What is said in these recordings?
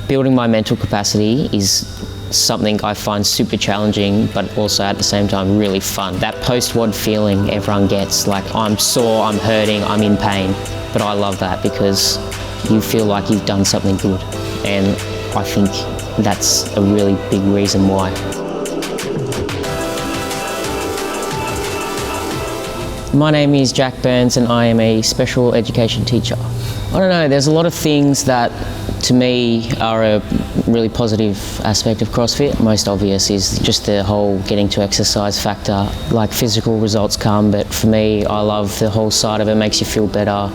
Building my mental capacity is something I find super challenging, but also at the same time really fun. That post-WOD feeling everyone gets, like I'm sore, I'm hurting, I'm in pain, but I love that because you feel like you've done something good, and I think that's a really big reason why. My name is Jack Burns and I am a special education teacher. I don't know, there's a lot of things that to me are a really positive aspect of CrossFit. Most obvious is just the whole getting to exercise factor. Like physical results come, but for me, I love the whole side of it. It makes you feel better,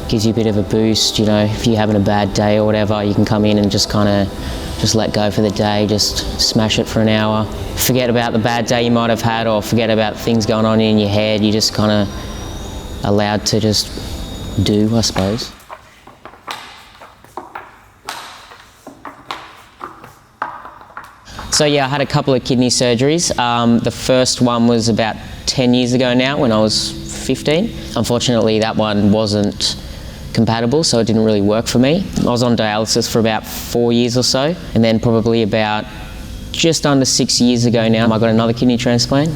gives you a bit of a boost. You know, if you're having a bad day or whatever, you can come in and just let go for the day, just smash it for an hour. Forget about the bad day you might have had, or forget about things going on in your head. You're just kind of allowed to just do, I suppose. So yeah, I had a couple of kidney surgeries. The first one was about 10 years ago now, when I was 15. Unfortunately, that one wasn't compatible, so it didn't really work for me. I was on dialysis for about 4 years or so, and then probably about just under 6 years ago now, I got another kidney transplant,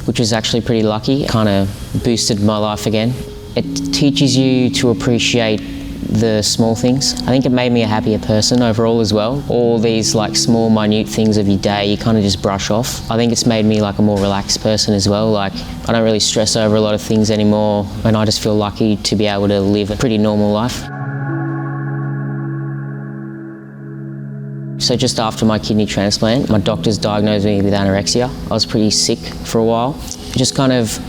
which was actually pretty lucky. It kind of boosted my life again. It teaches you to appreciate the small things. I think it made me a happier person overall as well. All these like small, minute things of your day, you kind of just brush off. I think it's made me like a more relaxed person as well. Like I don't really stress over a lot of things anymore, and I just feel lucky to be able to live a pretty normal life. So just after my kidney transplant, my doctors diagnosed me with anorexia. I was pretty sick for a while. It just kind of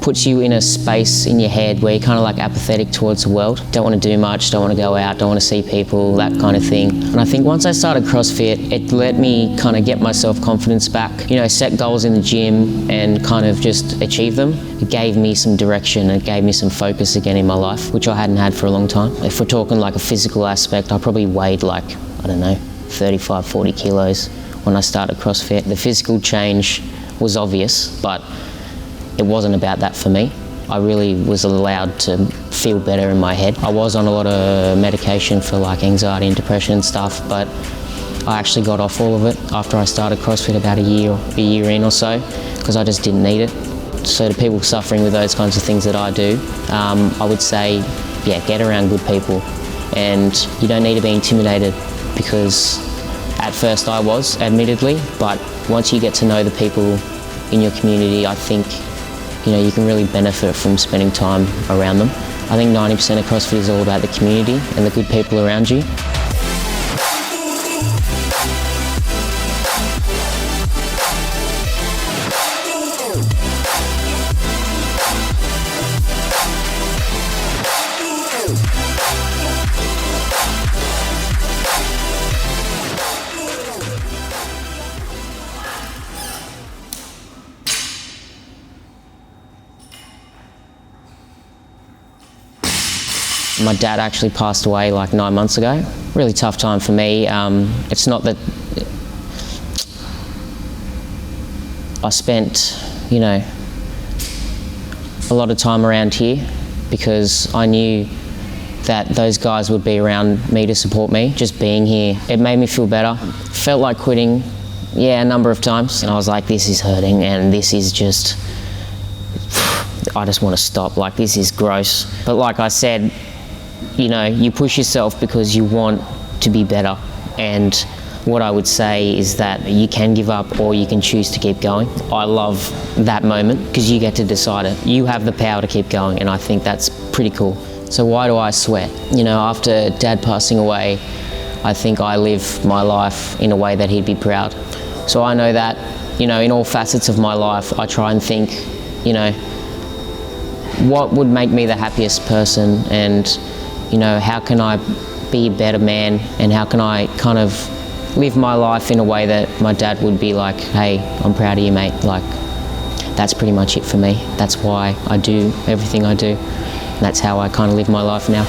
puts you in a space in your head where you're kind of like apathetic towards the world. Don't want to do much, don't want to go out, don't want to see people, that kind of thing. And I think once I started CrossFit, it let me kind of get my self-confidence back, you know, set goals in the gym and kind of just achieve them. It gave me some direction, it gave me some focus again in my life, which I hadn't had for a long time. If we're talking like a physical aspect, I probably weighed like, I don't know, 35, 40 kilos when I started CrossFit. The physical change was obvious, but it wasn't about that for me. I really was allowed to feel better in my head. I was on a lot of medication for like anxiety and depression and stuff, but I actually got off all of it after I started CrossFit about a year in or so, because I just didn't need it. So to people suffering with those kinds of things that I do, I would say, yeah, get around good people. And you don't need to be intimidated, because at first I was, admittedly, but once you get to know the people in your community, I think you know, you can really benefit from spending time around them. I think 90% of CrossFit is all about the community and the good people around you. My dad actually passed away like 9 months ago. Really tough time for me. It's not that I spent, you know, a lot of time around here because I knew that those guys would be around me to support me. Just being here, it made me feel better. Felt like quitting, yeah, a number of times. And I was like, this is hurting and this is just, I just want to stop. Like, this is gross. But like I said, you know, you push yourself because you want to be better. And what I would say is that you can give up or you can choose to keep going. I love that moment because you get to decide it. You have the power to keep going, and I think that's pretty cool. So why do I sweat? You know, after Dad passing away, I think I live my life in a way that he'd be proud. So I know that, you know, in all facets of my life, I try and think, you know, what would make me the happiest person, and you know, how can I be a better man, and how can I kind of live my life in a way that my dad would be like, hey, I'm proud of you, mate. Like, that's pretty much it for me. That's why I do everything I do. And that's how I kind of live my life now.